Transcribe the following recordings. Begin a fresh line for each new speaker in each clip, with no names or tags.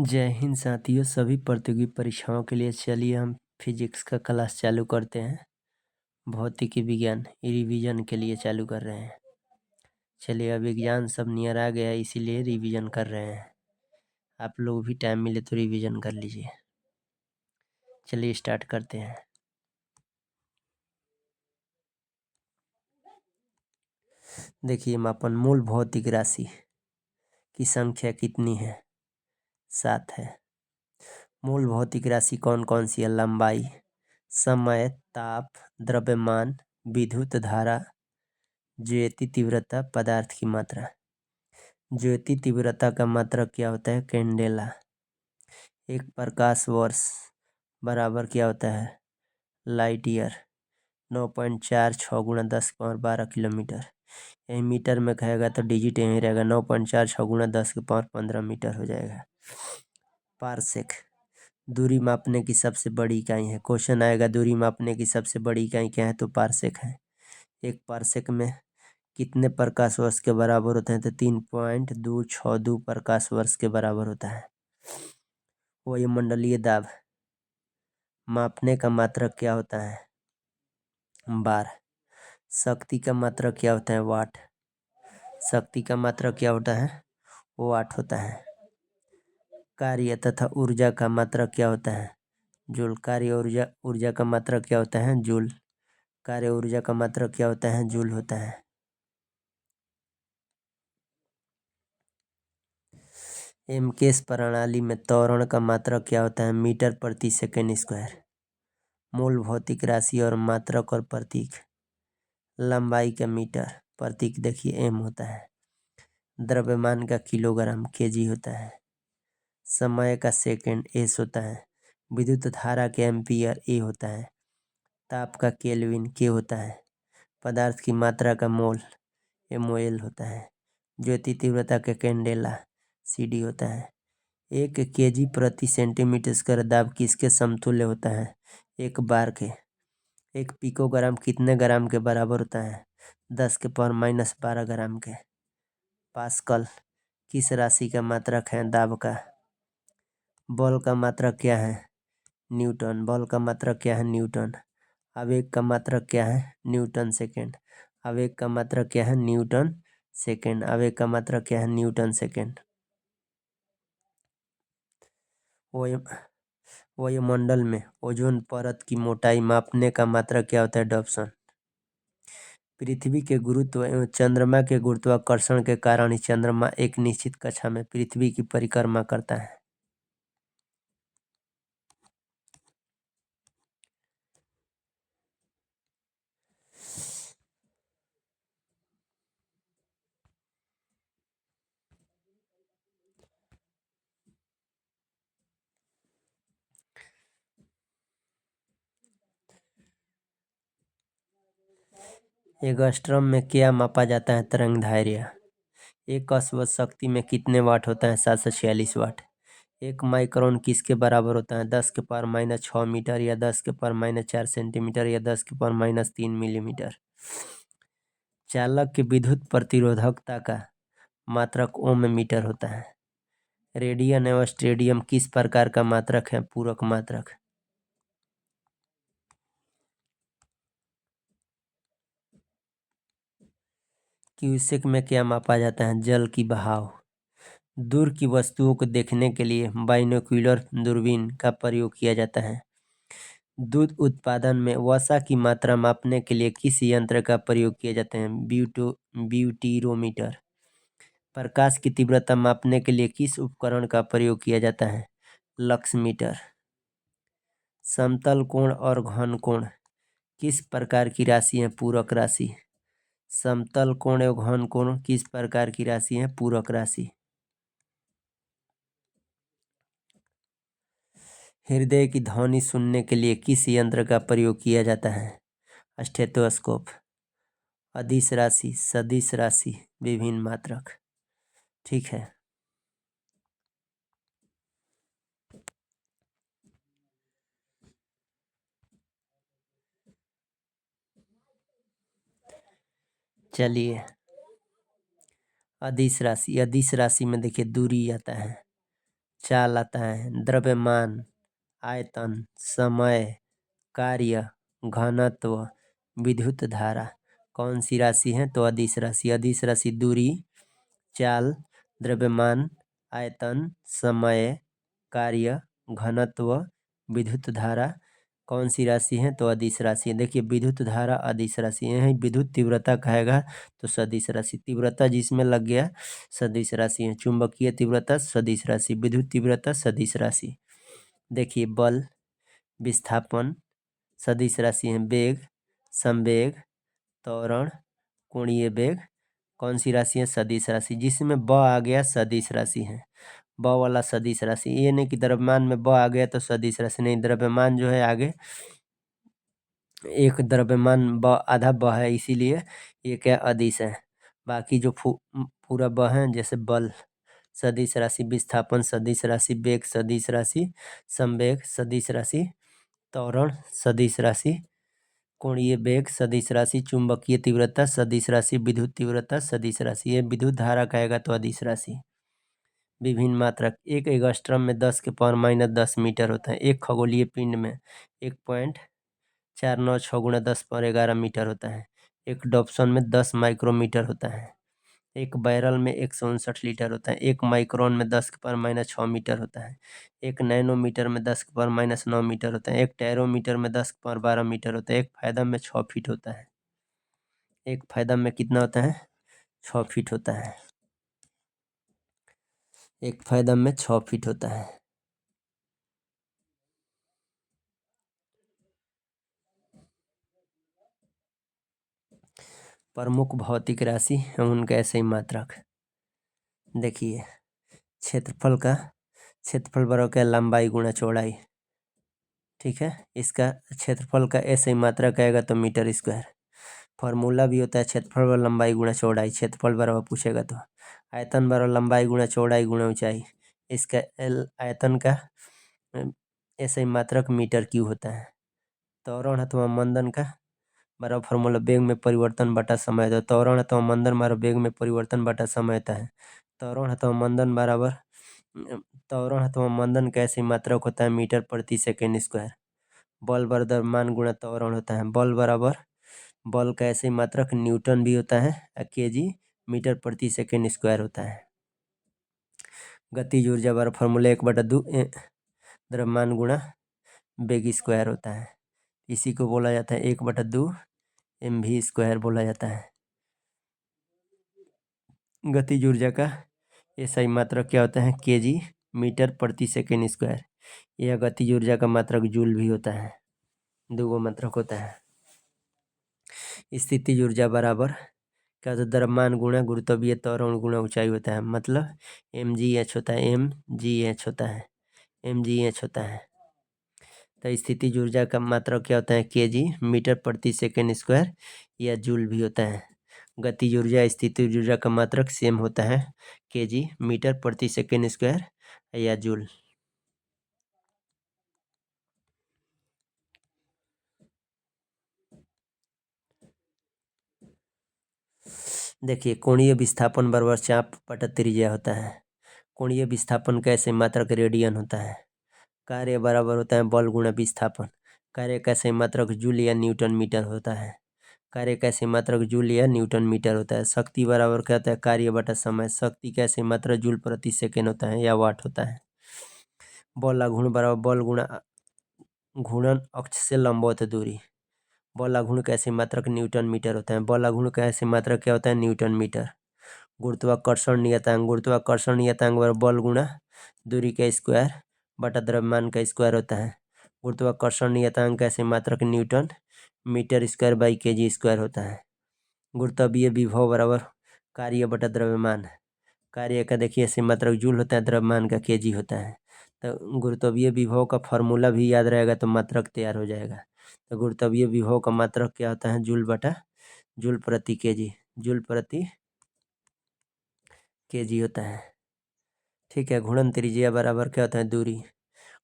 जय हिंद साथियों। सभी प्रतियोगी परीक्षाओं के लिए चलिए हम फिजिक्स का क्लास चालू करते हैं। भौतिकी विज्ञान रिवीजन के लिए चालू कर रहे हैं। चलिए, अब एग्जाम सब नियर आ गया है, इसीलिए रिवीजन कर रहे हैं। आप लोग भी टाइम मिले तो रिवीजन कर लीजिए। चलिए स्टार्ट करते हैं। देखिए, मापन मूल भौतिक राशि की संख्या कितनी है? 7 है। मूल भौतिक राशि कौन कौन सी है? लंबाई, समय, ताप, द्रव्यमान, विद्युत धारा, ज्योति तीव्रता, पदार्थ की मात्रा। ज्योति तीव्रता का मात्रक क्या होता है? कैंडेला। एक प्रकाश वर्ष बराबर क्या होता है? Light year. 9.46 गुणा 10 की पावर 12 किलोमीटर। यही मीटर में कहेगा तो डिजिट यहीं रहेगा। 9.46 गुणा 10 की पावर 15 मीटर हो जाएगा। पारसेक दूरी मापने की सबसे बड़ी इकाई है। क्वेश्चन आएगा दूरी मापने की सबसे बड़ी इकाई क्या है, तो पारसेक है। एक पारसेक में कितने प्रकाश वर्ष के बराबर होते हैं? तो 3.262 प्रकाश वर्ष के बराबर होता है। वायुमंडलीय दाब मापने का मात्रक क्या होता है? बार। शक्ति का मात्रक क्या होता है? वाट। शक्ति का मात्रक क्या होता है? वाट होता है। कार्य तथा ऊर्जा का मात्रक क्या होता है? जूल। कार्य ऊर्जा का मात्रक क्या होता है? जूल। कार्य ऊर्जा का मात्रक क्या होता है? जूल होता है। एमकेस प्रणाली में त्वरण का मात्रक क्या होता है? मीटर प्रति सेकेंड स्क्वायर। मूल भौतिक राशि और मात्रक और प्रतीक। लंबाई का मीटर, प्रतीक देखिए एम होता है। द्रव्यमान का किलोग्राम केजी होता है। समय का सेकंड एस होता है। विद्युत धारा के एम्पियर ए होता है। ताप का केल्विन के होता है। पदार्थ की मात्रा का मोल एमओएल होता है। ज्योति तीव्रता का कैंडेला सीडी होता है। 1 केजी प्रति सेंटीमीटर स्क्वायर दाब किसके समतुल्य होता है? एक बार के। 1 पिकोग्राम कितने ग्राम के बराबर होता है? 10 की पावर -12 ग्राम के। पास्कल किस राशि का मात्रक है? दाब का। बल का मात्रक क्या है? न्यूटन। बल का मात्रक क्या है? न्यूटन। आवेग का मात्रक क्या है? Newton second. आवेग का मात्रक क्या है? Newton second. आवेग का मात्रक क्या है? Newton second. वायुमंडल में ओजोन परत की मोटाई मापने का मात्रक क्या होता है? डॉप्सन। पृथ्वी के गुरुत्व एवं चंद्रमा के गुरुत्वाकर्षण के कारण ही चंद्रमा एक निश्चित कक्षा में पृथ्वी की परिक्रमा करता है। एंगस्ट्रम में क्या मापा जाता है? तरंगदैर्घ्य। एक अश्व शक्ति में कितने वाट होता है? 746 वाट। 1 माइक्रोन किसके बराबर होता है? 10 की पावर -6 मीटर या 10 की पावर -4 सेंटीमीटर या 10 की पावर -3 मिलीमीटर। चालक की विद्युत प्रतिरोधकता का मात्रक ओम में मीटर होता है। रेडियन एवं स्टेडियम किस प्रकार का मात्रक है? पूरक मात्रक। क्यूसेक में क्या मापा जाता है? जल की बहाव। दूर की वस्तुओं को देखने के लिए बाइनोक्यूलर दूरबीन का प्रयोग किया जाता है। दूध उत्पादन में वसा की मात्रा मापने के लिए किस यंत्र का प्रयोग किया जाता है? ब्यूटीरोमीटर। प्रकाश की तीव्रता मापने के लिए किस उपकरण का प्रयोग किया जाता है? Lux meter. समतल कोण और घन कोण किस प्रकार की राशि है? पूरक राशि। समतल कोण एवं घन कोण किस प्रकार की राशि है? पूरक राशि। हृदय की ध्वनि सुनने के लिए किस यंत्र का प्रयोग किया जाता है? स्टेथोस्कोप। अदिश राशि, सदिश राशि, विभिन्न मात्रक। ठीक है। चलिए, अदिश राशि। अदिश राशि में देखिए दूरी आता है, चाल आता है, द्रव्यमान, आयतन, समय, कार्य, घनत्व, विद्युत धारा। कौन सी राशि है? तो अदिश राशि। अदिश राशि दूरी, चाल, द्रव्यमान, आयतन, समय, कार्य, घनत्व, विद्युत धारा। कौन सी राशि है? तो अदिश राशि है। देखिए विद्युत धारा अदिश राशि है। विद्युत तीव्रता कहेगा तो सदिश राशि। तीव्रता जिसमें लग गया सदिश राशि है। चुंबकीय तीव्रता सदिश राशि, विद्युत तीव्रता सदिश राशि। देखिए बल, विस्थापन सदिश राशि है। वेग, संवेग, त्वरण, कोणीय वेग कौन सी राशि है? सदिश राशि। जिसमें ब आ गया सदिश राशि है। ब वाला सदिश राशि। ये नहीं कि द्रव्यमान में ब आ गया तो सदिश राशि नहीं। द्रव्यमान जो है आगे एक द्रव्यमान ब आधा ब है, इसीलिए ये क्या अदिश है। बाकी जो पूरा ब है, जैसे बल सदिश राशि, विस्थापन सदिश राशि, वेग सदिश राशि, संवेग सदिश राशि, त्वरण सदिश राशि, कोणीय वेग सदिश राशि, चुंबकीय तीव्रता सदिश राशि, विद्युत तीव्रता सदिश राशि। ये विद्युत धारा कहेगा तो अदिश राशि। विभिन्न मात्रक। एक एंगस्ट्रम में 10 के पावर -10 मीटर होता है। एक खगोलीय पिंड में 1.496 × 10⁻11 मीटर होता है। एक डॉप्सन में 10 माइक्रोमीटर होता है। एक बैरल में 159 लीटर होता है। एक माइक्रोन में 10 के पावर -6 मीटर होता है। एक नैनोमीटर में 10 के पावर -9 मीटर होता है। एक टेरोमीटर में 10 के पावर 12 मीटर होता है। एक फायदम में 6 फीट होता है। एक फायदम में कितना होता है? 6 फीट होता है। एक फायदम में 6 फीट होता है। प्रमुख भौतिक राशि एवं उनके ऐसे ही मात्रक। देखिए क्षेत्रफल बराबर क्या? लंबाई गुणा चौड़ाई। ठीक है, इसका क्षेत्रफल का ऐसे ही मात्रक आएगा तो मीटर स्क्वायर। फॉर्मूला भी होता है क्षेत्रफल बराबर लंबाई गुणा चौड़ाई। क्षेत्रफल बराबर पूछेगा तो आयतन बराबर लंबाई गुणा चौड़ाई गुणा ऊंचाई। इसका आयतन का ऐसे ही मात्रक मीटर क्यूब होता है। त्वरण अथवा मंदन का बराबर फॉर्मूला वेग में परिवर्तन बटा समय होता है। त्वरण अथवा मंदन बराबर वेग में परिवर्तन बटा समय होता है। त्वरण अथवा मंदन बराबर त्वरण अथवा मंदन का ऐसे ही मात्रक होता है मीटर प्रति सेकेंड स्क्वायर। बल बराबर द्रव्यमान गुणा त्वरण होता है। बल बराबर बल का ऐसे ही मात्रक न्यूटन भी होता है। केजी मीटर प्रति सेकेंड स्क्वायर होता है। गतिज ऊर्जा बराबर फॉर्मूला 1/2 द्रव्यमान गुणा वेग स्क्वायर होता है। इसी को बोला जाता है 1/2 mv स्क्वायर बोला जाता है। गतिज ऊर्जा का ये सही मात्रक क्या होता है? केजी मीटर प्रति सेकेंड स्क्वायर। यह गतिज ऊर्जा का मात्रक जूल भी होता है। दो मात्रक होता है। स्थितिज ऊर्जा बराबर क्या होता है? द्रव्यमान गुणा गुरुत्वीय त्वरण गुणा ऊंचाई होता है। मतलब mgh होता है। mgh होता है। mgh होता है। तो स्थितिज ऊर्जा का मात्रक क्या होता है? केजी मीटर प्रति सेकेंड स्क्वायर या जूल भी होता है। गतिज ऊर्जा स्थितिज ऊर्जा का मात्रक सेम होता है, केजी मीटर प्रति सेकेंड स्क्वायर या जूल। देखिए कोणीय विस्थापन बराबर चाप बटा त्रिज्या होता है। कोणीय विस्थापन कैसे मात्रक रेडियन होता है। कार्य बराबर होता है बल गुणा विस्थापन। कार्य कैसे मात्रक जूल या न्यूटन मीटर होता है। कार्य कैसे मात्रक जूल या न्यूटन मीटर होता है। शक्ति बराबर क्या होता है? कार्य बटा समय। शक्ति कैसे मात्रक जूल प्रति सेकेंड होता है या वाट होता है। बल आघूर्ण बराबर बल गुणा घूर्णन अक्ष से लंबवत दूरी। बल आघूर्ण कैसे मात्रक न्यूटन मीटर होता है। बल आघूर्ण कैसे मात्रक क्या होता है? Newton metre. गुरुत्वाकर्षण नियतांक बराबर बल गुणा दूरी का स्क्वायर बटा द्रव्यमान का स्क्वायर होता है। गुरुत्वाकर्षण नियतांक कैसे मात्रक? Newton metre square by kg square होता है। गुरुत्वीय विभव बराबर कार्य बटा द्रव्यमान। कार्य का देखिए ऐसे मात्रक जूल होता है, द्रव्यमान का केजी होता है। तो गुरुत्वीय विभव का फॉर्मूला भी याद रहेगा तो मात्रक तैयार हो जाएगा। तो गुरुत्वीय विभव का मात्रक क्या होता है? जूल बटा जूल प्रति केजी। जूल प्रति केजी होता है। ठीक है। घूर्णन त्रिज्या बराबर क्या होता है? दूरी।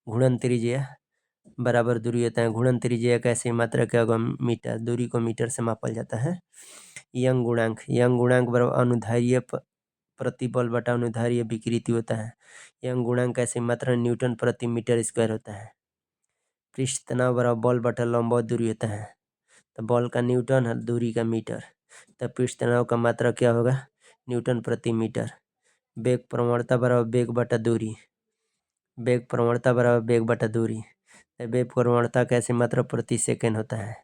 घूर्णन त्रिज्या बराबर दूरी होता है। घूर्णन त्रिज्या का ऐसे मात्रक क्या होगा? मीटर। दूरी को मीटर से मापा जाता है। यंग गुणांक बराबर अनुदैर्ध्य प्रतिबल बटा अनुदैर्ध्य विकृति होता है। यंग गुणांक ऐसी मात्रा न्यूटन प्रति मीटर स्क्वायर होता है। पृष्ठ तनाव बराबर बॉल बटा लंबवत दूरी होता है। तो बॉल का न्यूटन और दूरी का मीटर, तो पृष्ठ तनाव का मात्रा क्या होगा, न्यूटन प्रति मीटर। वेग प्रवणता बराबर वेग बटा दूरी, वेग प्रवणता बराबर वेग बटा दूरी। वेग प्रवणता कैसे मात्रा प्रति सेकेंड होता है।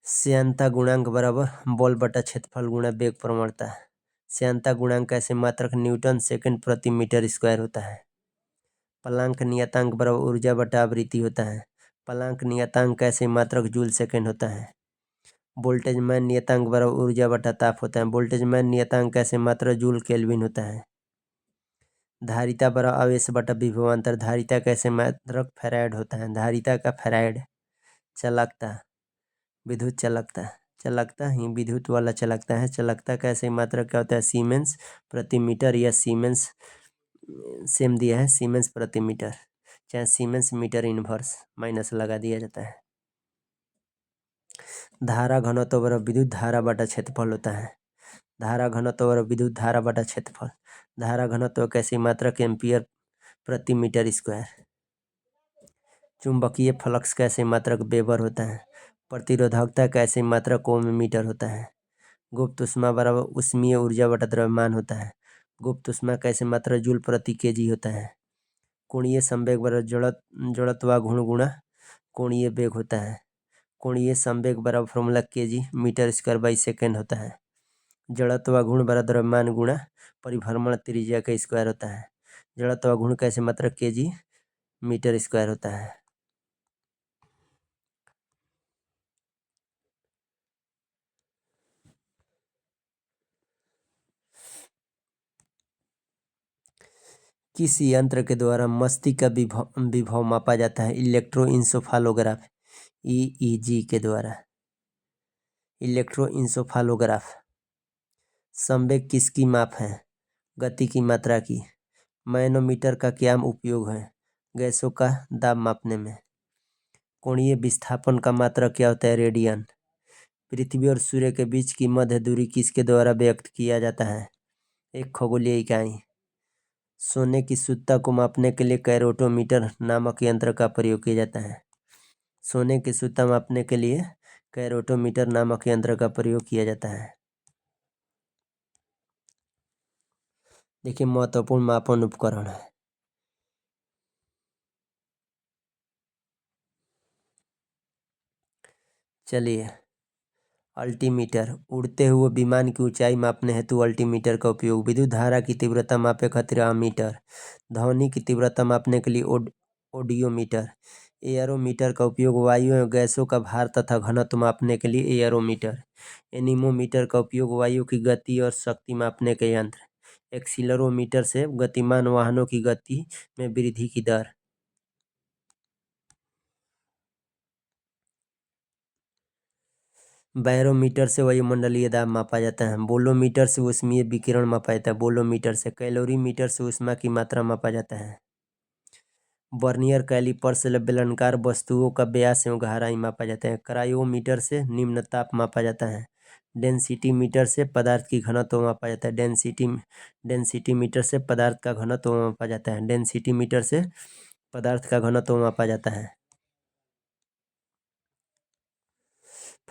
श्यानता गुणांक बराबर बॉल बटा क्षेत्रफल गुणा वेग प्रवणता। श्यानता गुणांक कैसे मात्रक न्यूटन सेकंड प्रति मीटर स्क्वायर होता है। प्लांक नियतांक बराबर ऊर्जा बटा आवृत्ति होता है। प्लांक नियतांक कैसे मात्रक जूल सेकंड होता है। वोल्टेज मैन नियतांक बराबर ऊर्जा बटा ताप होता है। वोल्टेज मैन नियतांक कैसे मात्रक जूल केल्विन होता है। धारिता बराबर आवेश बटा विभवांतर। धारिता कैसे मात्रक फैराड होता है। धारिता का फैराड। चालकता विद्युत चालकता, चालकता ही विद्युत वाला चालकता है। चालकता कैसे मात्रक क्या होता है, सीमेंस प्रति मीटर या सीमेंस सेम दिया है, सीमेंस प्रति मीटर, चाहे सीमेंस मीटर इनवर्स माइनस लगा दिया जाता है। धारा घनत्व बराबर विद्युत धारा बटा क्षेत्रफल होता है। धारा घनत्व बराबर विद्युत धारा बटा क्षेत्रफल। धारा घनत्व कैसी मात्रक एम्पियर प्रति मीटर स्क्वायर। चुंबकीय फ्लक्स कैसे मात्रक वेबर होता है। प्रतिरोधकता कैसे मात्रक ओम मीटर होता है। गुप्त ऊष्मा बराबर ऊष्मीय ऊर्जा बटा द्रव्यमान होता है। गुप्त ऊष्मा कैसे मात्रा जूल प्रति केजी होता है। कोणीय संवेग बराबर जड़त्वाघूर्ण गुणा कोणीय वेग होता है। कोणीय संवेग बराबर formula kg metre square by second होता है। जड़त्वाघूर्ण बराबर द्रव्यमान गुणा परिभ्रमण त्रिज्या का स्क्वायर होता है। जड़त्वाघूर्ण कैसे मात्रा केजी मीटर स्क्वायर होता है। किस यंत्र के द्वारा मस्तिष्क का विभव मापा जाता है। इलेक्ट्रोइंसोफालोग्राफ, ईईजी के द्वारा। इलेक्ट्रोइंसोफालोग्राफ। संवेग किसकी माप है, गति की मात्रा की। मैनोमीटर का क्या उपयोग है, गैसों का दाब मापने में। कोणीय विस्थापन का मात्रा क्या होता है, रेडियन। पृथ्वी और सूर्य के बीच की मध्य दूरी किसके द्वारा व्यक्त किया जाता है, एक खगोलीय इकाई। सोने की शुद्धता को मापने के लिए कैरोटोमीटर नामक यंत्र का प्रयोग किया जाता है। सोने की शुद्धता मापने के लिए कैरोटोमीटर नामक यंत्र का प्रयोग किया जाता है। देखिए महत्वपूर्ण मापन उपकरण है। चलिए, अल्टीमीटर। उड़ते हुए विमान की ऊंचाई मापने हेतु अल्टीमीटर का उपयोग। विद्युत धारा की तीव्रता मापे खातिर अमीटर। ध्वनि की तीव्रता मापने के लिए ऑडियोमीटर। एयरोमीटर का उपयोग वायु एवं गैसों का भार तथा घनत्व मापने के लिए एयरोमीटर। एनीमोमीटर का उपयोग वायु की गति और शक्ति मापने के यंत्र। एक्सीलरोमीटर से गतिमान वाहनों की गति में वृद्धि की दर। बैरोमीटर से वायुमंडलीय दाब मापा जाता है। बोलोमीटर से ऊष्मीय विकिरण मापा जाता है। बोलोमीटर से। कैलोरीमीटर से ऊष्मा की मात्रा मापा जाता है। वर्नियर कैलिपर से बेलनाकार वस्तुओं का व्यास एवं गहराई मापा जाता है। क्रायोमीटर से निम्न ताप मापा जाता है। डेंसिटी मीटर से पदार्थ की घनत्व मापा जाता है। डेंसिटी मीटर से पदार्थ का घनत्व मापा जाता है। डेंसिटी मीटर से पदार्थ का घनत्व मापा जाता है।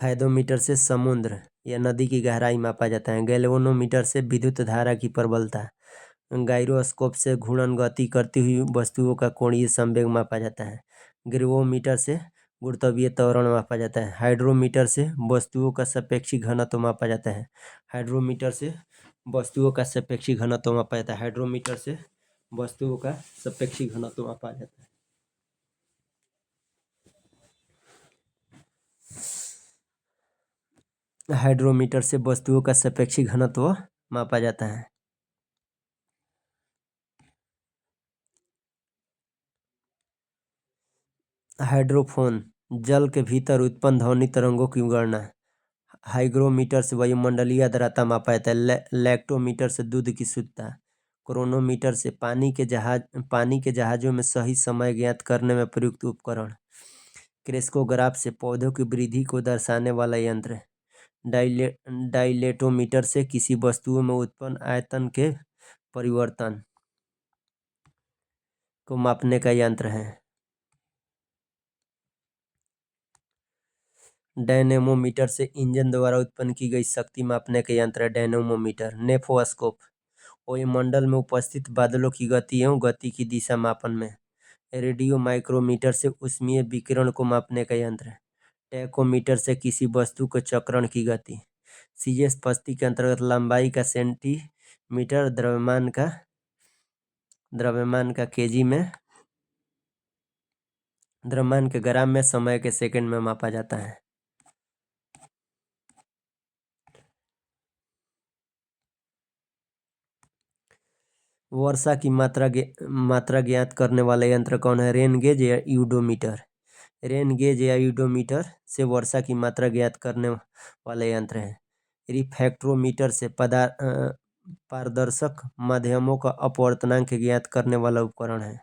फायदोमीटर से समुद्र या नदी की गहराई मापा जाता है। गैल्वेनोमीटर से विद्युत धारा की प्रबलता। गायरोस्कोप से घूर्णन गति करती हुई वस्तुओं का कोणीय संवेग मापा जाता है। ग्रेवोमीटर से गुरुत्वीय त्वरण मापा जाता है। हाइड्रोमीटर से वस्तुओं का सापेक्षिक घनत्व मापा जाता है। हाइड्रोमीटर से वस्तुओं का सापेक्षिक घनत्व मापा जाता है। हाइड्रोमीटर से वस्तुओं का सापेक्षिक घनत्व मापा जाता है। हाइड्रोमीटर से वस्तुओं का सापेक्षिक घनत्व मापा जाता है। हाइड्रोफोन, जल के भीतर उत्पन्न ध्वनि तरंगों की गणना। हाइग्रोमीटर से वायुमंडलीय आर्द्रता मापा जाता है। लैक्टोमीटर से दूध की शुद्धता। क्रोनोमीटर से पानी के जहाजों में सही समय ज्ञात करने में प्रयुक्त उपकरण। क्रेस्कोग्राफ से पौधों की वृद्धि को दर्शाने वाला यंत्र। डाइलेटोमीटर से किसी वस्तु में उत्पन्न आयतन के परिवर्तन को मापने का यंत्र है। डायनेमोमीटर से इंजन द्वारा उत्पन्न की गई शक्ति मापने का यंत्र है डायनेमोमीटर। नेफोस्कोप वायुमंडल में उपस्थित बादलों की गति एवं गति की दिशा मापन में। रेडियो माइक्रोमीटर से ऊष्मीय विकिरण को मापने का यंत्र है। टैकोमीटर से किसी वस्तु के चक्रण की गति। सीजीएस पद्धति के अंतर्गत लंबाई का सेंटीमीटर, द्रव्यमान का केजी में, द्रव्यमान के ग्राम में, समय के सेकंड में मापा जाता है। वर्षा की मात्रा ज्ञात करने वाला यंत्र कौन है? रेन गेज या यूडोमीटर। रेन गेज या यूडोमीटर से वर्षा की मात्रा ज्ञात करने वाला यंत्र है। रिफ्रैक्टोमीटर से पारदर्शक माध्यमों का अपवर्तनांक ज्ञात करने वाला उपकरण है।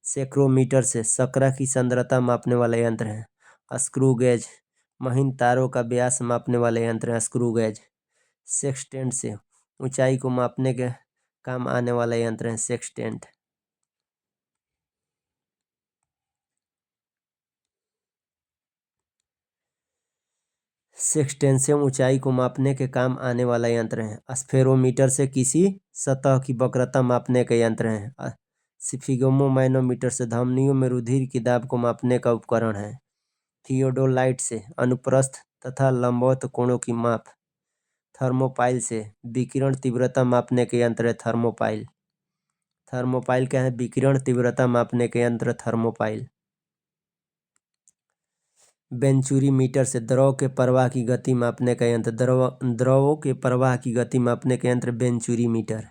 सेक्रोमीटर से शर्करा की सांद्रता मापने वाला यंत्र है। स्क्रू गेज महीन तारों का व्यास मापने वाले यंत्र है स्क्रू गेज। सेक्सटेंट से ऊंचाई को मापने के काम आने वाला यंत्र है सेक्सटेंट। सेक्सटेंट से ऊंचाई को मापने के काम आने वाला यंत्र है। स्फेरोमीटर से किसी सतह की वक्रता मापने का यंत्र है। स्फिग्मोमैनोमीटर से धमनियों में रुधिर की दाब को मापने का उपकरण है। थियोडोलाइट से अनुप्रस्थ तथा लंबवत कोणों की माप। थर्मोपाइल से विकिरण तीव्रता मापने के यंत्र है थर्मोपाइल। थर्मोपाइल क्या है? विकिरण तीव्रता मापने के यंत्र थर्मोपाइल। बेंचुरीमीटर से द्रव के प्रवाह की गति मापने का यंत्र। द्रवों के प्रवाह की गति मापने का यंत्र बेंचुरीमीटर।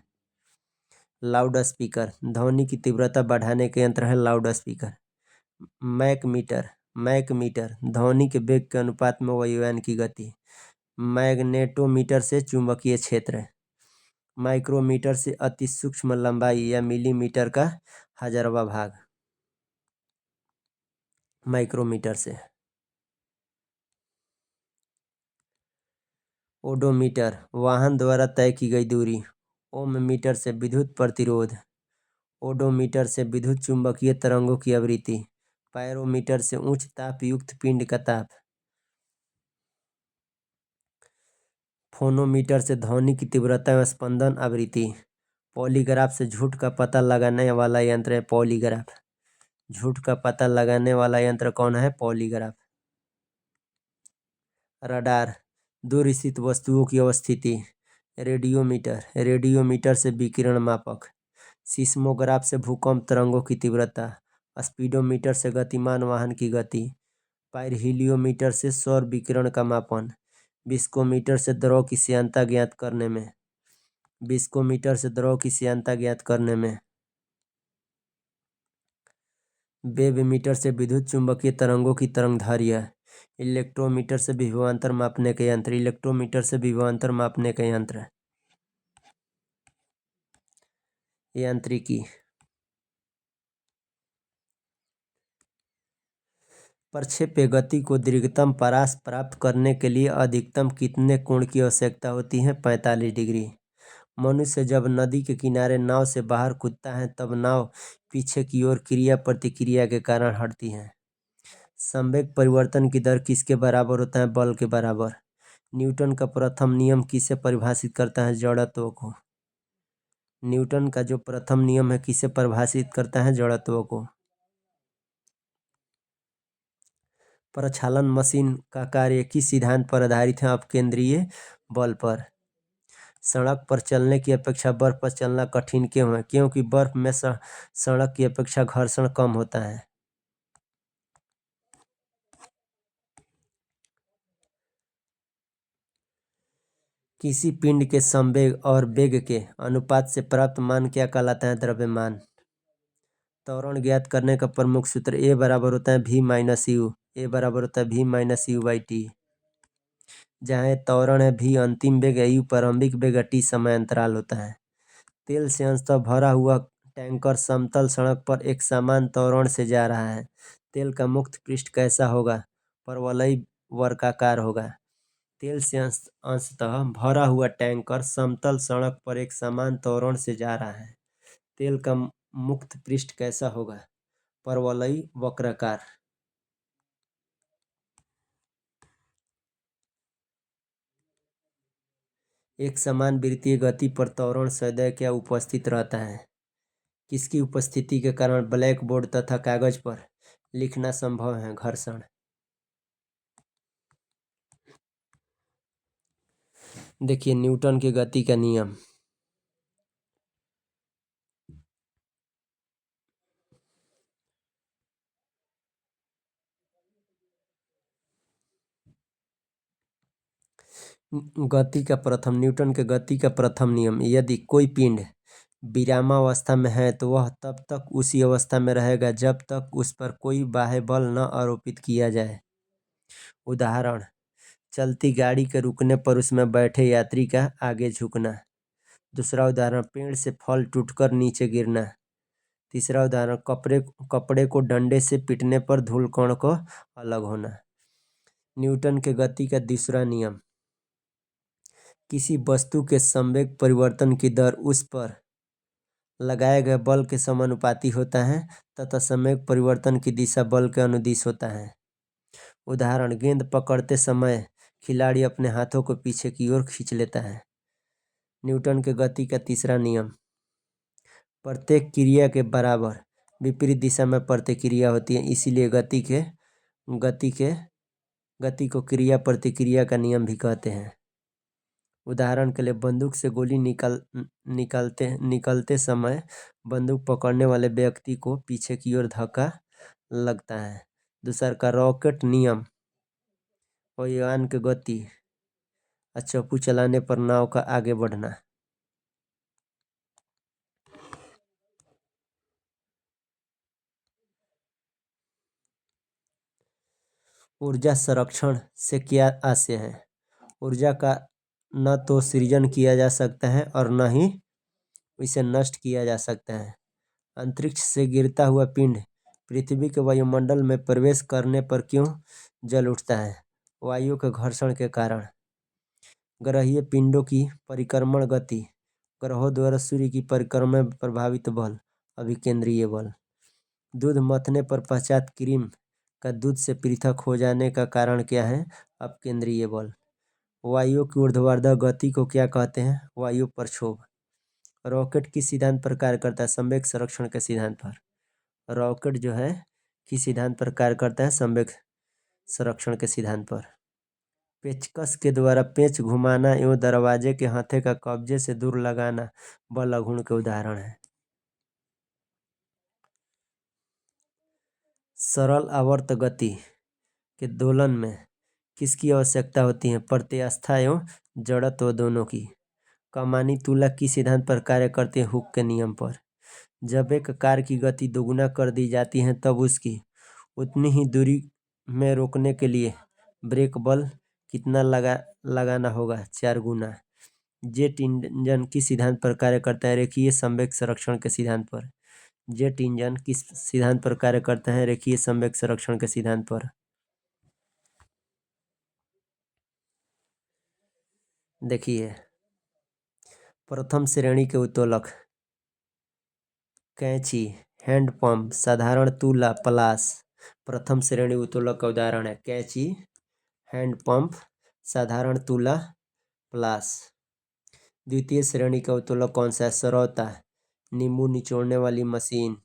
लाउड स्पीकर ध्वनि की तीव्रता बढ़ाने के यंत्र है लाउड स्पीकर। मैकमीटर ध्वनि के वेग के अनुपात में वायुयान की गति। मैग्नेटोमीटर से चुंबकीय क्षेत्र। माइक्रोमीटर से अति सूक्ष्म लंबाई या मिलीमीटर का 1000वां भाग। माइक्रोमीटर से। ओडोमीटर वाहन द्वारा तय की गई दूरी। ओम मीटर से विद्युत प्रतिरोध। ओडोमीटर से विद्युत चुंबकीय तरंगों की आवृत्ति। पायरोमीटर से उच्च ताप युक्त पिंड का ताप। फोनोमीटर से ध्वनि की तीव्रता एवं स्पंदन आवृत्ति। पॉलीग्राफ से झूठ का पता लगाने वाला यंत्र है पॉलीग्राफ। झूठ का पता लगाने वाला यंत्र कौन है? पॉलीग्राफ। रडार दूर स्थित वस्तुओं की अवस्थिति। रेडियोमीटर से विकिरण मापक। सिस्मोग्राफ से भूकंप तरंगों की तीव्रता। स्पीडोमीटर से गतिमान वाहन की गति। पाइरहीलियोमीटर से सौर विकिरण का मापन। विस्कोमीटर से द्रव की श्यानता ज्ञात करने में। वेवमीटर से विद्युत चुंबकीय तरंगों की तरंगदैर्घ्य। इलेक्ट्रोमीटर से विभवांतर मापने के यंत्र। यांत्रिकी प्रक्षेप्य गति को दीर्घतम परास प्राप्त करने के लिए अधिकतम कितने कोण की आवश्यकता होती है? 45 डिग्री। मनुष्य जब नदी के किनारे नाव से बाहर कूदता है तब नाव पीछे की ओर क्रिया प्रतिक्रिया के कारण हटती है। संवेग परिवर्तन की दर किसके बराबर होता है? बल के बराबर। न्यूटन का प्रथम नियम किसे परिभाषित करता है? जड़त्व को। न्यूटन का जो प्रथम नियम है किसे परिभाषित करता है? जड़त्व को। प्रक्षालन मशीन का कार्य किस सिद्धांत पर आधारित है? अपकेंद्रीय बल पर। सड़क पर चलने की अपेक्षा बर्फ पर चलना कठिन क्यों है? क्योंकि बर्फ में सड़क की अपेक्षा घर्षण कम होता है। किसी पिंड के संवेग और वेग के अनुपात से प्राप्त मान क्या कहलाता है? द्रव्यमान। त्वरण ज्ञात करने का प्रमुख सूत्र A बराबर होता है V माइनस यू। /T। जहाँ त्वरण है V अंतिम वेग है, U प्रारंभिक वेग है, T समय अंतराल होता है। तेल से अंशतः भरा हुआ टैंकर समतल सड़क पर एक समान त्वरण से जा रहा है। तेल का मुक्त पृष्ठ कैसा होगा? परवलयी वर्गाकार होगा। तेल से अंशतः भरा हुआ टैंकर समतल सड़क पर एक समान त्वरण से जा रहा है। तेल का मुक्त पृष्ठ कैसा होगा? परवलयी वक्राकार। एक समान वृत्तीय गति पर त्वरण सदैव क्या उपस्थित रहता है? किसकी उपस्थिति के कारण ब्लैक बोर्ड तथा कागज पर लिखना संभव है? घर्षण। देखिए न्यूटन के गति का नियम। न्यूटन के गति का प्रथम नियम। यदि कोई पिंड विरामावस्था में है तो वह तब तक उसी अवस्था में रहेगा जब तक उस पर कोई बाह्य बल न आरोपित किया जाए। उदाहरण, चलती गाड़ी के रुकने पर उसमें बैठे यात्री का आगे झुकना। दूसरा उदाहरण, पेड़ से फल टूटकर नीचे गिरना। तीसरा उदाहरण, कपड़े को डंडे से पीटने पर धूलकण को अलग होना। न्यूटन के गति का दूसरा नियम। किसी वस्तु के संवेग परिवर्तन की दर उस पर लगाए गए बल के समानुपाती होता है तथा संवेग परिवर्तन की दिशा बल के अनुदिश होता है। उदाहरण, गेंद पकड़ते समय खिलाड़ी अपने हाथों को पीछे की ओर खींच लेता है। न्यूटन के गति का तीसरा नियम। प्रत्येक क्रिया के बराबर विपरीत दिशा में प्रतिक्रिया होती है, इसीलिए गति को क्रिया प्रतिक्रिया का नियम भी कहते हैं। उदाहरण के लिए, बंदूक से गोली निकलते समय बंदूक पकड़ने वाले व्यक्ति को पीछे की ओर धक्का लगता है। दूसरा का रॉकेट नियम। वायुयान की गति, चप्पू चलाने पर नाव का आगे बढ़ना। ऊर्जा संरक्षण से क्या आशय है? ऊर्जा का न तो सृजन किया जा सकता है और न ही इसे नष्ट किया जा सकता है। अंतरिक्ष से गिरता हुआ पिंड पृथ्वी के वायुमंडल में प्रवेश करने पर क्यों जल उठता है? वायु के घर्षण के कारण। ग्रहीय पिंडों की परिक्रमण गति। ग्रहों द्वारा सूर्य की परिक्रमा में प्रभावित बल, अभिकेंद्रीय बल। दूध मथने पर पश्चात क्रीम का दूध से पृथक हो जाने का कारण क्या है? अपकेंद्रीय बल। वायु की ऊर्ध्वाधर गति को क्या कहते हैं? वायु प्रक्षोभ। रॉकेट किस सिद्धांत पर कार्य करता है? संवेग संरक्षण के सिद्धांत पर। रॉकेट जो है किस सिद्धांत पर कार्य करता है? संवेग संरक्षण के सिद्धांत पर। पेचकस के द्वारा पेच घुमाना एवं दरवाजे के हत्थे का कब्जे से दूर लगाना बल अघूर्ण के उदाहरण है। सरल आवर्त गति के दोलन में किसकी आवश्यकता होती है? प्रत्यास्था एवं जड़त्व दोनों की। कमानी तुला किस सिद्धांत पर कार्य करती है? हुक के नियम पर। जब एक कार की गति दोगुना कर दी जाती है तब उसकी उतनी ही दूरी में रोकने के लिए ब्रेक बल कितना लगाना होगा? 4 गुना। जेट इंजन किस सिद्धांत पर कार्य करता है? रेखीय संवेग संरक्षण के सिद्धांत पर। जेट इंजन किस सिद्धांत पर कार्य करता है? रेखीय संवेग संरक्षण के सिद्धांत पर। देखिए, प्रथम श्रेणी के उत्तोलक। कैंची, हैंडपंप, साधारण तुला, पलास प्रथम श्रेणी उत्तोलक का उदाहरण है। कैंची, हैंडपंप, साधारण तुला, पलास। द्वितीय श्रेणी का उत्तोलक कौन सा है? सरौता, नींबू निचोड़ने वाली मशीन।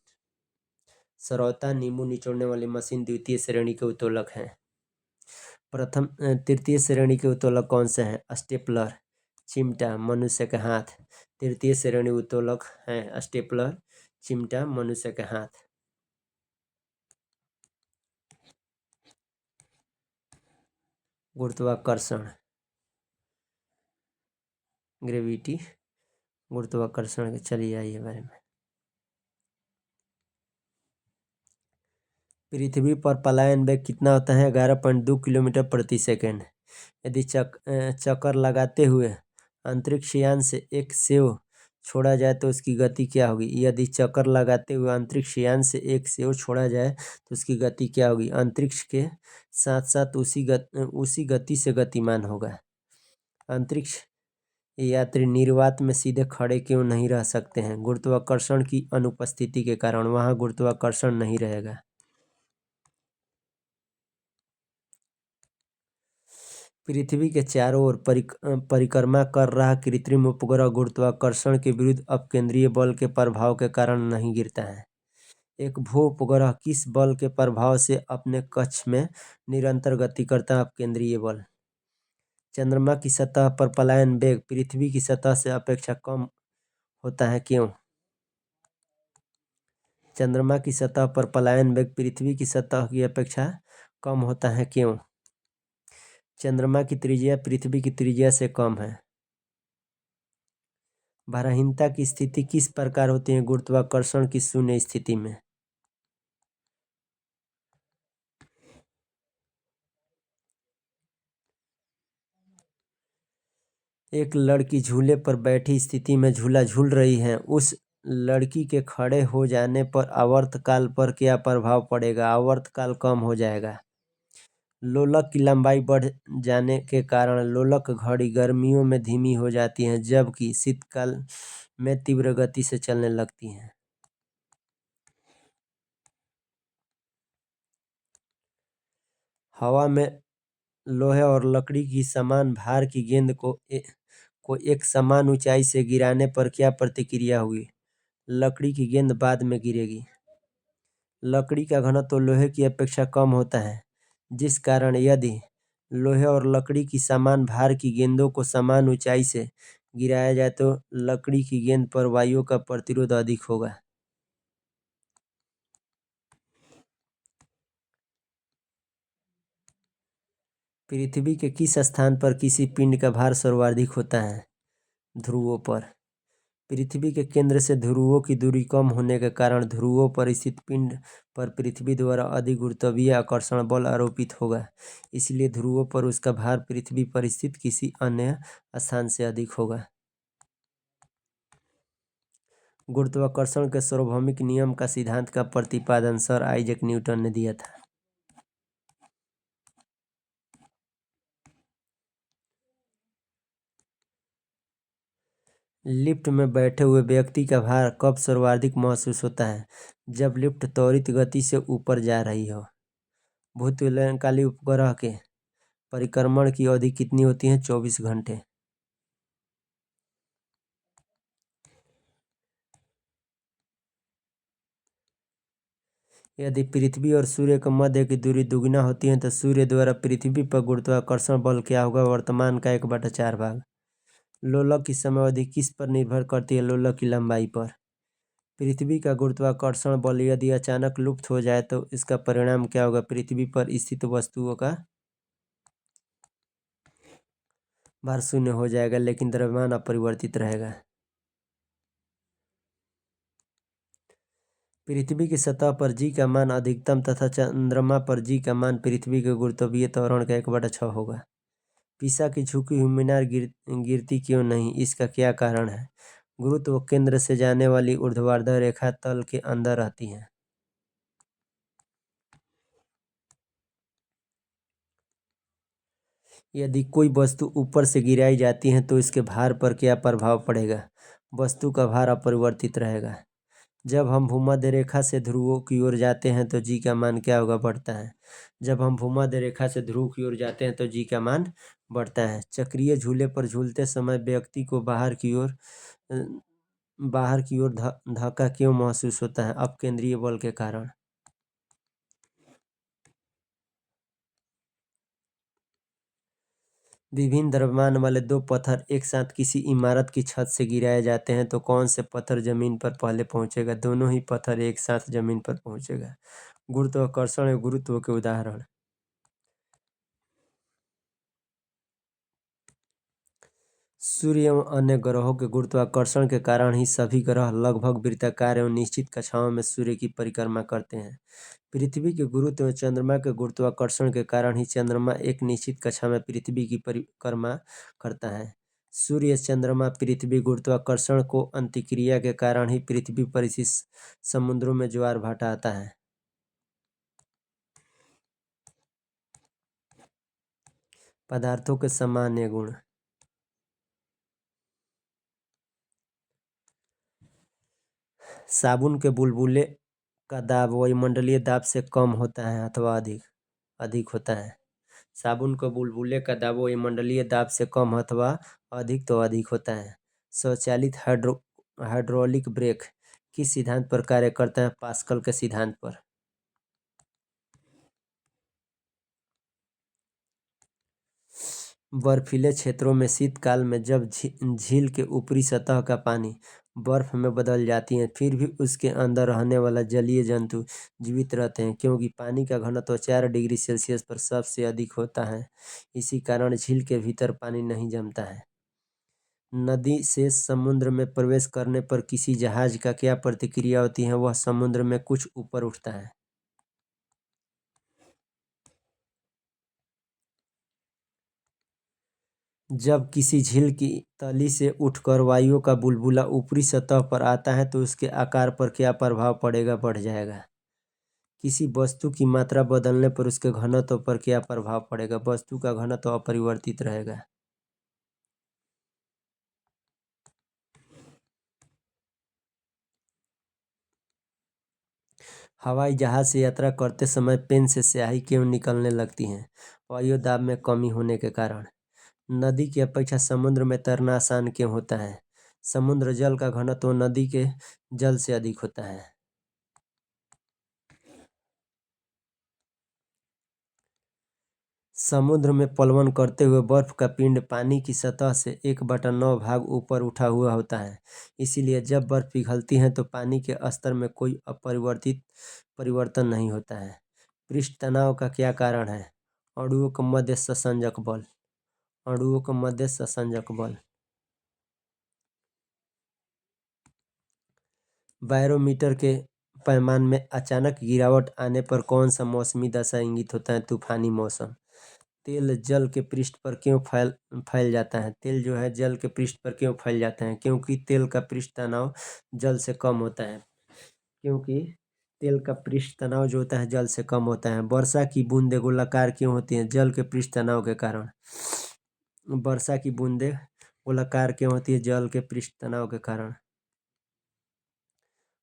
सरौता, नींबू निचोड़ने वाली मशीन द्वितीय श्रेणी के उत्तोलक हैं। तृतीय श्रेणी के उत्तोलक कौन से हैं? स्टेपलर, चिमटा, मनुष्य के हाथ। तृतीय श्रेणी उत्तोलक हैं स्टेपलर, चिमटा, मनुष्य के हाथ। गुरुत्वाकर्षण, ग्रेविटी, गुरुत्वाकर्षण के चलिए आइए बारे में। पृथ्वी पर पलायन वेग कितना होता है? 11.2 किलोमीटर प्रति सेकेंड। यदि चक्कर लगाते हुए अंतरिक्ष यान से एक सेव छोड़ा जाए तो उसकी गति क्या होगी। यदि चक्कर लगाते हुए अंतरिक्ष यान से एक सेव छोड़ा जाए तो उसकी गति क्या होगी। अंतरिक्ष के साथ साथ उसी गति से गतिमान होगा। अंतरिक्ष यात्री निर्वात में सीधे खड़े क्यों नहीं रह सकते हैं। गुरुत्वाकर्षण की अनुपस्थिति के कारण वहां गुरुत्वाकर्षण नहीं रहेगा। पृथ्वी के चारों ओर परिक्रमा कर रहा कृत्रिम उपग्रह गुरुत्वाकर्षण के विरुद्ध अपकेंद्रीय बल के प्रभाव के कारण नहीं गिरता है। एक भू उपग्रह किस बल के प्रभाव से अपने कक्ष में निरंतर गति करता है। अपकेंद्रीय बल। चंद्रमा की सतह पर पलायन वेग पृथ्वी की सतह से अपेक्षा कम होता है, क्यों। चंद्रमा की सतह पर पलायन वेग पृथ्वी की सतह की अपेक्षा कम होता है, क्यों। चंद्रमा की त्रिज्या पृथ्वी की त्रिज्या से कम है। भारहीनता की स्थिति किस प्रकार होती है। गुरुत्वाकर्षण की शून्य स्थिति में। एक लड़की झूले पर बैठी स्थिति में झूला झूल रही है। उस लड़की के खड़े हो जाने पर आवर्तकाल पर क्या प्रभाव पड़ेगा। आवर्तकाल कम हो जाएगा। लोलक की लंबाई बढ़ जाने के कारण लोलक घड़ी गर्मियों में धीमी हो जाती है जबकि शीतकाल में तीव्र गति से चलने लगती है। हवा में लोहे और लकड़ी की समान भार की गेंद को एक समान ऊंचाई से गिराने पर क्या प्रतिक्रिया हुई। लकड़ी की गेंद बाद में गिरेगी। लकड़ी का घनत्व लोहे की अपेक्षा कम होता है, जिस कारण यदि लोहे और लकड़ी की समान भार की गेंदों को समान ऊंचाई से गिराया जाए तो लकड़ी की गेंद पर वायुओं का प्रतिरोध अधिक होगा। पृथ्वी के किस स्थान पर किसी पिंड का भार सर्वाधिक होता है। ध्रुवों पर। पृथ्वी के केंद्र से ध्रुवों की दूरी कम होने के कारण ध्रुवों पर स्थित पिंड पर पृथ्वी द्वारा अधिक गुरुत्वीय आकर्षण बल आरोपित होगा। इसलिए ध्रुवों पर उसका भार पृथ्वी पर स्थित किसी अन्य स्थान से अधिक होगा। गुरुत्वाकर्षण के सार्वभौमिक नियम का सिद्धांत का प्रतिपादन सर आइजैक न्यूटन ने दिया था। लिफ्ट में बैठे हुए व्यक्ति का भार कब सर्वाधिक महसूस होता है। जब लिफ्ट त्वरित गति से ऊपर जा रही हो। भूतलकाली उपग्रह के परिक्रमण की अवधि कितनी होती है। 24 घंटे। यदि पृथ्वी और सूर्य के मध्य की दूरी दुगुना होती है तो सूर्य द्वारा पृथ्वी पर गुरुत्वाकर्षण बल क्या होगा। वर्तमान का 1/4 भाग। लोलक की समयावधि किस पर निर्भर करती है। लोलक की लंबाई पर। पृथ्वी का गुरुत्वाकर्षण बल यदि अचानक लुप्त हो जाए तो इसका परिणाम क्या होगा। पृथ्वी पर स्थित वस्तुओं का भार शून्य हो जाएगा लेकिन द्रव्यमान अपरिवर्तित रहेगा। पृथ्वी की सतह पर जी का मान अधिकतम तथा चंद्रमा पर जी का मान पृथ्वी के गुरुत्वीय त्वरण का 1/6 होगा। पिसा की झुकी हुई मीनार गिरती क्यों नहीं। इसका क्या कारण है। गुरुत्व केंद्र से जाने वाली ऊर्ध्वाधर रेखा तल के अंदर रहती है। यदि कोई वस्तु ऊपर से गिराई जाती है तो इसके भार पर क्या प्रभाव पड़ेगा। वस्तु का भार अपरिवर्तित रहेगा। जब हम भूमध्य रेखा से ध्रुवों की ओर जाते हैं तो जी का मान क्या होगा। बढ़ता है। जब हम भूमध्य रेखा से ध्रुव की ओर जाते हैं तो जी का मान बढ़ता है। चक्रीय झूले पर झूलते समय व्यक्ति को बाहर की ओर धक्का क्यों महसूस होता है। अपकेंद्रीय बल के कारण। विभिन्न द्रव्यमान वाले दो पत्थर एक साथ किसी इमारत की छत से गिराए जाते हैं तो कौन से पत्थर जमीन पर पहले पहुंचेगा। दोनों ही पत्थर एक साथ जमीन पर पहुंचेगा। गुरुत्वाकर्षण और गुरुत्व के उदाहरण। सूर्य एवं अन्य ग्रहों के गुरुत्वाकर्षण के कारण ही सभी ग्रह लगभग वृत्ताकार एवं निश्चित कक्षाओं में सूर्य की परिक्रमा करते हैं। पृथ्वी के गुरुत्व एवं चंद्रमा के गुरुत्वाकर्षण के कारण ही चंद्रमा एक निश्चित कक्षा में पृथ्वी की परिक्रमा करता है। सूर्य, चंद्रमा, पृथ्वी, गुरुत्वाकर्षण को अंतःक्रिया के कारण ही पृथ्वी पर इसी समुद्रों में ज्वार भाटा आता है। पदार्थों के सामान्य गुण। साबुन के बुलबुले का दाब वायुमंडलीय दाब से कम होता है अथवा अधिक अधिक होता है। साबुन के बुलबुले का दाब वायुमंडलीय दाब से कम अथवा अधिक तो अधिक होता है। स्वचालित हाइड्रोलिक ब्रेक किस सिद्धांत पर कार्य करता है? पास्कल के सिद्धांत पर। बर्फीले क्षेत्रों में शीतकाल में जब झील के ऊपरी सतह का पानी बर्फ में बदल जाती है, फिर भी उसके अंदर रहने वाला जलीय जंतु जीवित रहते हैं, क्योंकि पानी का घनत्व 4 डिग्री सेल्सियस पर सबसे अधिक होता है। इसी कारण झील के भीतर पानी नहीं जमता है। नदी से समुद्र में प्रवेश करने पर किसी जहाज का क्या प्रतिक्रिया होती है? वह समुद्र में कुछ ऊपर उठता है। जब किसी झील की तली से उठकर वायु का बुलबुला ऊपरी सतह पर आता है तो उसके आकार पर क्या प्रभाव पड़ेगा? बढ़ जाएगा। किसी वस्तु की मात्रा बदलने पर उसके घनत्व पर क्या प्रभाव पड़ेगा? वस्तु का घनत्व अपरिवर्तित रहेगा। हवाई जहाज से यात्रा करते समय पेन से स्याही क्यों निकलने लगती है? वायु दाब में कमी होने के कारण। नदी की अपेक्षा समुद्र में तैरना आसान क्यों होता है? समुद्र जल का घनत्व नदी के जल से अधिक होता है। समुद्र में प्लवन करते हुए बर्फ का पिंड पानी की सतह से 1/9 भाग ऊपर उठा हुआ होता है। इसीलिए जब बर्फ पिघलती है तो पानी के स्तर में कोई परिवर्तन नहीं होता है। पृष्ठ तनाव का क्या कारण है? अणुओं का मध्य संसंजक बल। अणुओं का मध्य संसंजक बल। बैरोमीटर के पैमाने में अचानक गिरावट आने पर कौन सा मौसमी दशा इंगित होता है? तूफानी मौसम। तेल जल के पृष्ठ पर क्यों फैल जाता है? तेल जो है जल के पृष्ठ पर क्यों फैल जाता है? क्योंकि तेल का पृष्ठ तनाव जल से कम होता है। क्योंकि तेल का पृष्ठ तनाव जो होता है जल से कम होता है। वर्षा की बूंदें गोलाकार क्यों होती हैं? जल के पृष्ठ तनाव के कारण। वर्षा की बूंदें गोलाकार क्यों होती है? जल के पृष्ठ तनाव के कारण।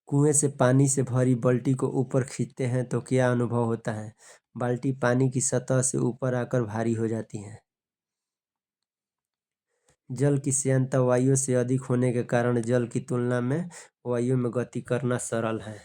कुएं से पानी से भरी बाल्टी को ऊपर खींचते हैं तो क्या अनुभव होता है? बाल्टी पानी की सतह से ऊपर आकर भारी हो जाती है। जल की श्यानता वायु से अधिक होने के कारण जल की तुलना में वायु में गति करना सरल है।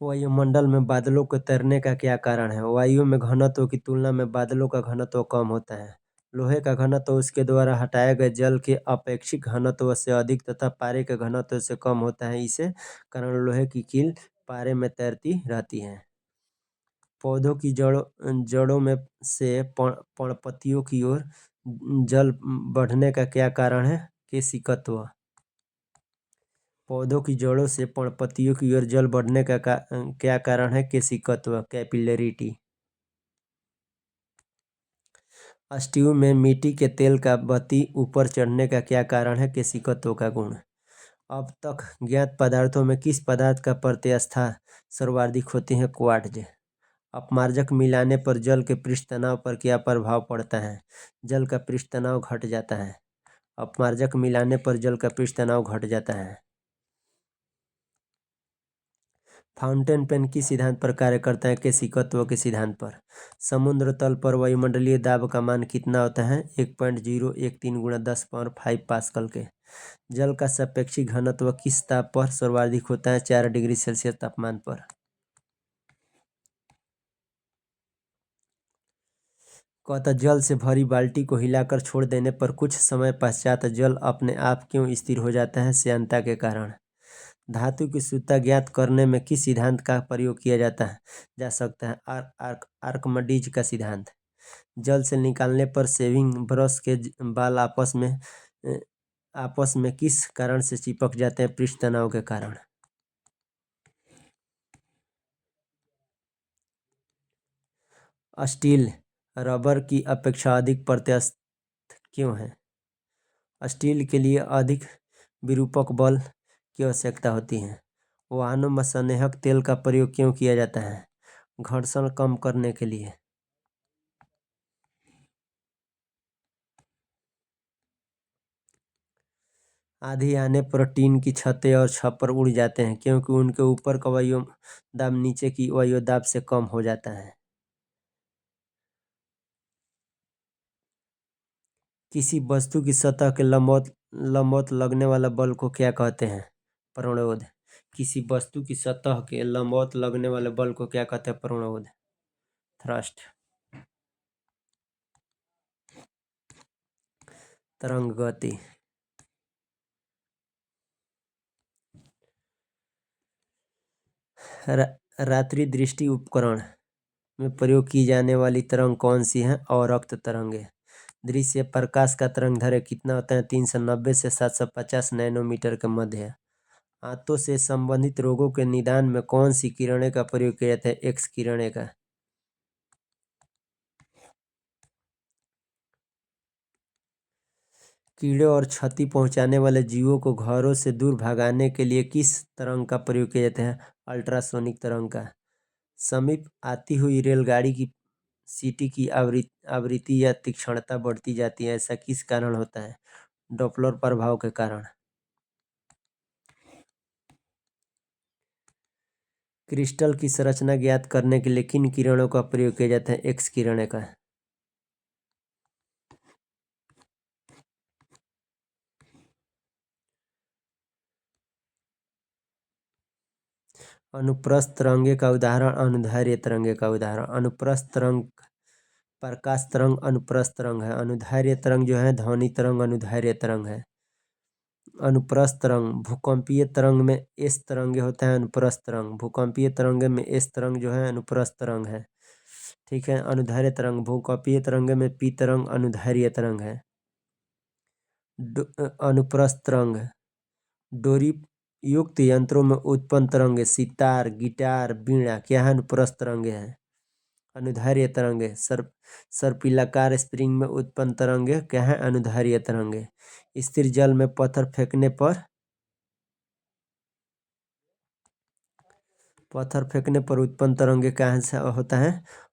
वायुमंडल में बादलों के तैरने का क्या कारण है? वायु में घनत्व की तुलना में बादलों का घनत्व कम होता है। लोहे का घनत्व उसके द्वारा हटाए गए जल के अपेक्षित घनत्व से अधिक तथा पारे के घनत्व से कम होता है। इसे कारण लोहे की कील पारे में तैरती रहती है। पौधों की जड़ों में से पर्णपतियों की ओर जल बढ़ने का क्या कारण है? केशिकत्व। पौधों की जड़ों से पर्णपतियों की ओर जल बढ़ने का क्या कारण है? केशिकत्व, कैपिलरिटी। स्ट्यू में मिट्टी के तेल का बत्ती ऊपर चढ़ने का क्या कारण है? केशिकत्व का गुण। अब तक ज्ञात पदार्थों में किस पदार्थ का प्रत्यास्था सर्वाधिक होती है? क्वार्ट्ज। अपमार्जक मिलाने पर जल के पृष्ठ तनाव पर क्या प्रभाव पड़ता है? जल का पृष्ठ तनाव घट जाता है। अपमार्जक मिलाने पर जल का पृष्ठ तनाव घट जाता है। फाउंटेन पेन किस सिद्धांत पर कार्य करता है? केशिकत्व के सिद्धांत पर। समुद्र तल पर वायुमंडलीय दाब का मान कितना होता है? 1.013 × 10⁵ पास्कल के। जल का सापेक्षिक घनत्व किस ताप पर सर्वाधिक होता है? 4 डिग्री सेल्सियस तापमान पर। कहता जल से भरी बाल्टी को हिलाकर छोड़ देने पर कुछ समय पश्चात जल अपने आप क्यों स्थिर हो जाता है? श्यानता के कारण। धातु की शुद्धता ज्ञात करने में किस सिद्धांत का प्रयोग किया जा सकता है? आर्कमिडीज का सिद्धांत। जल से निकालने पर शेविंग ब्रश के बाल आपस में किस कारण से चिपक जाते हैं? पृष्ठ तनाव के कारण। स्टील रबर की अपेक्षा अधिक प्रत्यास्थ क्यों है? स्टील के लिए अधिक विरूपक बल की आवश्यकता होती है। वाहनों में संनेहक तेल का प्रयोग क्यों किया जाता है? घर्षण कम करने के लिए। आंधी आने पर टीन की छतें और छप्पर उड़ जाते हैं क्योंकि उनके ऊपर का वायुदाब नीचे की वायुदाब से कम हो जाता है। किसी वस्तु की सतह के लंबवत लगने वाला बल को क्या कहते हैं? प्रणोद। किसी वस्तु की सतह के लंबवत लगने वाले बल को क्या कहते हैं? प्रणोद। थ्रस्ट। तरंग गति। रात्रि दृष्टि उपकरण में प्रयोग की जाने वाली तरंग कौन सी है? अवरक्त तरंगे। दृश्य प्रकाश का तरंग दैर्घ्य कितना होता है? 390 से 750 नैनोमीटर के मध्य है। आंतों से संबंधित रोगों के निदान में कौन सी किरणें का प्रयोग किया जाता है? एक्स किरणें का। कीड़े और क्षति पहुंचाने वाले जीवों को घरों से दूर भगाने के लिए किस तरंग का प्रयोग किया जाता है? अल्ट्रासोनिक तरंग का। समीप आती हुई रेलगाड़ी की सीटी की आवृत्ति या तीक्ष्णता बढ़ती जाती है, ऐसा किस कारण होता है? डॉप्लर प्रभाव के कारण। क्रिस्टल की संरचना ज्ञात करने के लिए किन किरणों का प्रयोग किया जाता है? एक्स किरणें का। अनुप्रस्थ तरंगे का उदाहरण। अनुदैर्ध्य तरंगे का उदाहरण। अनुप्रस्थ तरंग प्रकाश तरंग अनुप्रस्थ तरंग है। अनुदैर्ध्य तरंग जो है ध्वनि तरंग अनुदैर्ध्य तरंग है। अनुप्रस्थ तरंग भूकंपीय तरंग में एस तरंगे होता है। अनुप्रस्थ तरंग भूकंपीय तरंग में एस तरंग जो है अनुप्रस्थ तरंग है। ठीक है। अनुदैर्ध्य तरंग भूकंपीय तरंग में पी तरंग अनुदैर्ध्य तरंग है। अनुप्रस्थ तरंग डोरी युक्त यंत्रों में उत्पन्न तरंगे सितार गिटार वीणा क्या है? अनुप्रस्थ तरंगे हैं। अनुदैर्ध्य तरंगे सर्पिलाकार स्प्रिंग में उत्पन्न तरंगे क्या है? अनुदैर्ध्य तरंगे। स्थिर जल में पत्थर फेंकने पर उत्पन्न तरंगे क्या से होता है?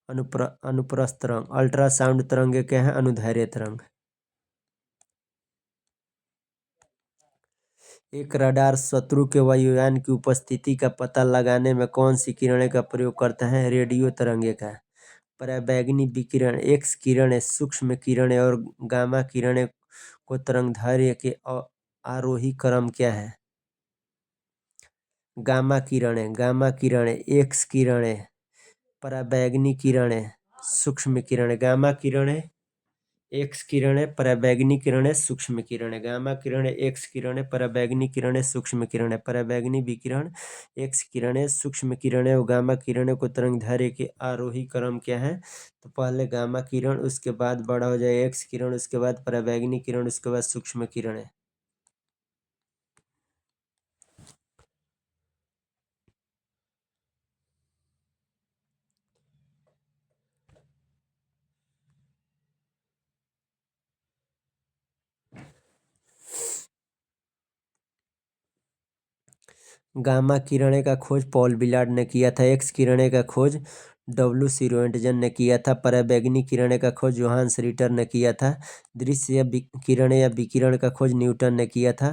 अनुप्रस्थ तरंग। अल्ट्रासाउंड तरंगे क्या है? अनुदैर्ध्य तरंग। एक रडार शत्रु के वायुयान की उपस्थिति का पता लगाने में कौन सी किरणें का प्रयोग करता है? रेडियो तरंगे का। पराबैंगनी विकिरण एक्स किरणें सूक्ष्म किरणें और गामा किरणें को तरंगदैर्घ्य के आरोही क्रम क्या है? गामा किरणें एक्स किरणें पराबैंगनी किरणें सूक्ष्म किरणें। गामा किरणें एक्स किरणें पराबैंगनी किरणें सूक्ष्म किरणें। गामा किरणें एक्स किरणें पराबैंगनी किरणें सूक्ष्म किरणें। पराबैंगनी विकिरण एक्स किरणें सूक्ष्म किरणें और गामा किरणें को तरंगदैर्घ्य के आरोही क्रम क्या है? तो पहले गामा किरण उसके बाद बड़ा हो जाए एक्स किरण उसके बाद पराबैंगनी किरण उसके बाद सूक्ष्म किरणें। गामा किरणें का खोज पॉल बिलार्ड ने किया था। एक्स किरणें का खोज डब्ल्यू.सी. रोएंटगन ने किया था। पराबैंगनी किरणें का खोज जोहान्स रिटर ने किया था। दृश्य या किरणें या विकिरण का खोज न्यूटन ने किया था।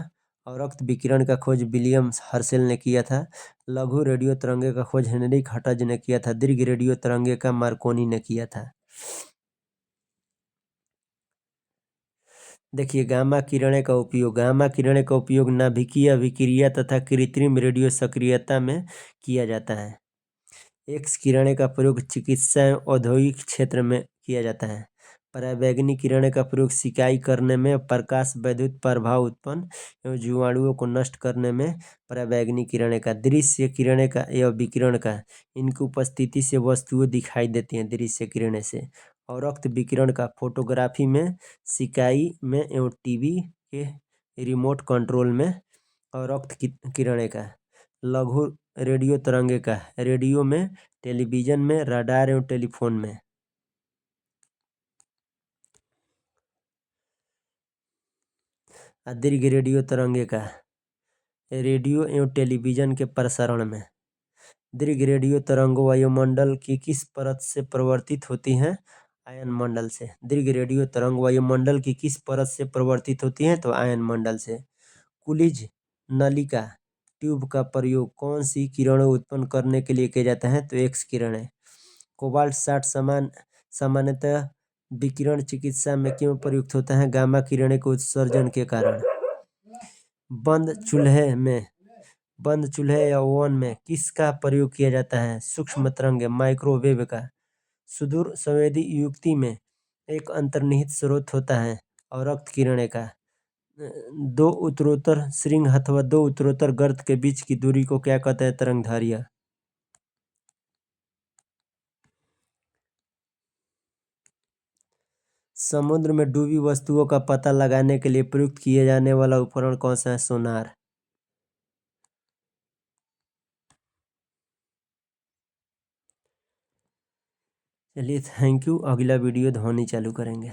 अवरक्त विकिरण का खोज विलियम हर्शेल ने किया था। लघु रेडियो तरंगे का खोज हेनरिक हटज ने किया था। दीर्घ रेडियो तरंगे का मार्कोनी ने किया था। देखिए गामा किरणें का उपयोग नाभिकीय अभिक्रिया तथा कृत्रिम रेडियो सक्रियता में किया जाता है। एक्स किरणें का प्रयोग चिकित्सा एवं औद्योगिक क्षेत्र में किया जाता है। पराबैंगनी किरणें का प्रयोग सिकाई करने में, प्रकाश वैद्युत प्रभाव उत्पन्न एवं जीवाणुओं को नष्ट करने में पराबैंगनी किरणें का। दृश्य किरणें का या विकिरण का इनकी उपस्थिति से वस्तुएं दिखाई देती हैं दृश्य किरणें से। और रक्त विकिरण का फोटोग्राफी में, सिकाई में एवं टीवी के रिमोट कंट्रोल में। और रक्त किरणें का लघु रेडियो तरंगे का रेडियो में, टेलीविजन में, रडार एवं टेलीफोन में। दीर्घ रेडियो तरंगिका रेडियो एवं टेलीविजन के प्रसारण में। दीर्घ रेडियो तरंगों वायुमंडल की किस परत से प्रवर्तित होती हैं? आयन मंडल से। दीर्घ रेडियो तरंग वायुमंडल की किस परत से प्रवर्तित होती हैं? तो आयन मंडल से। कुलिज नलिका ट्यूब का प्रयोग कौन सी किरणें उत्पन्न करने के लिए किया जाता है? तो एक्स किरणें। कोबाल्ट 60 सामान्यतः विकिरण चिकित्सा में क्यों प्रयुक्त होता है? गामा किरणें के उत्सर्जन के कारण। बंद चूल्हे या ओवन में किसका प्रयोग किया जाता है? सूक्ष्म तरंग माइक्रोवेव का। सुदूर संवेदी युक्ति में एक अंतर्निहित स्रोत होता है और रक्त किरणें का। दो उत्तरोत्तर श्रृंग अथवा दो उत्तरोत्तर गर्त के बीच की दूरी को क्या कहते हैं? तरंग दैर्घ्य। समुद्र में डूबी वस्तुओं का पता लगाने के लिए प्रयुक्त किए जाने वाला उपकरण कौन सा है? सोनार। चलिए थैंक यू। अगला वीडियो ध्वनि चालू करेंगे।